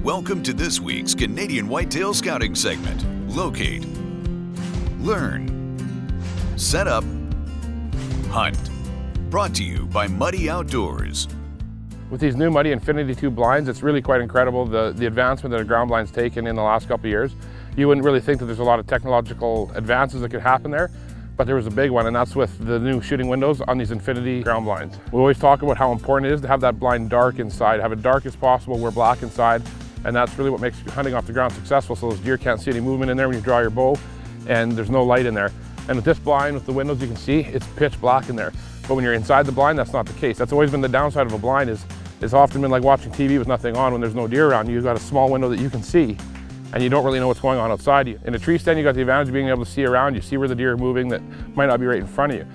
Welcome to this week's Canadian Whitetail Scouting segment. Locate, learn, set up, hunt. Brought to you by Muddy Outdoors. With these new Muddy Infinity 2 blinds, it's really quite incredible the advancement that a ground blind's taken in the last couple of years. You wouldn't really think that there's a lot of technological advances that could happen there, but there was a big one, and that's with the new shooting windows on these Infinity ground blinds. We always talk about how important it is to have that blind dark inside, have it dark as possible, wear black inside, and that's really what makes hunting off the ground successful, so those deer can't see any movement in there when you draw your bow, and there's no light in there. And with this blind, with the windows, you can see it's pitch black in there. But when you're inside the blind, that's not the case. That's always been the downside of a blind, is it's often been like watching TV with nothing on when there's no deer around. You've got a small window that you can see, and you don't really know what's going on outside you. In a tree stand, you got the advantage of being able to see around you, see where the deer are moving that might not be right in front of you.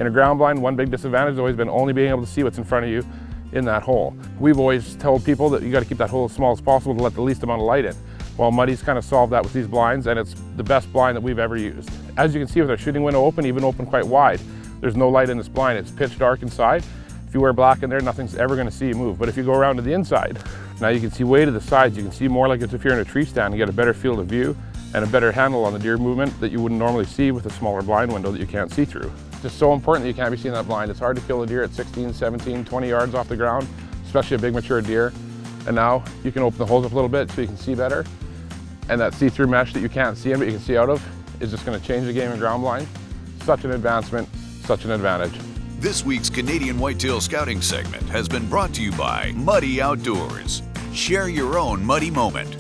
In a ground blind, one big disadvantage has always been only being able to see what's in front of you in that hole. We've always told people that you got to keep that hole as small as possible to let the least amount of light in. Well, Muddy's kind of solved that with these blinds, and it's the best blind that we've ever used. As you can see with our shooting window open, even open quite wide, there's no light in this blind. It's pitch dark inside. If you wear black in there, nothing's ever going to see you move. But if you go around to the inside, now you can see way to the sides. You can see more like as if you're in a tree stand. You get a better field of view and a better handle on the deer movement that you wouldn't normally see with a smaller blind window that you can't see through. It's just so important that you can't be seeing that blind. It's hard to kill a deer at 16, 17, 20 yards off the ground, especially a big mature deer. And now you can open the holes up a little bit so you can see better. And that see-through mesh that you can't see in but you can see out of is just going to change the game in ground blind. Such an advancement, such an advantage. This week's Canadian Whitetail Scouting segment has been brought to you by Muddy Outdoors. Share your own Muddy moment.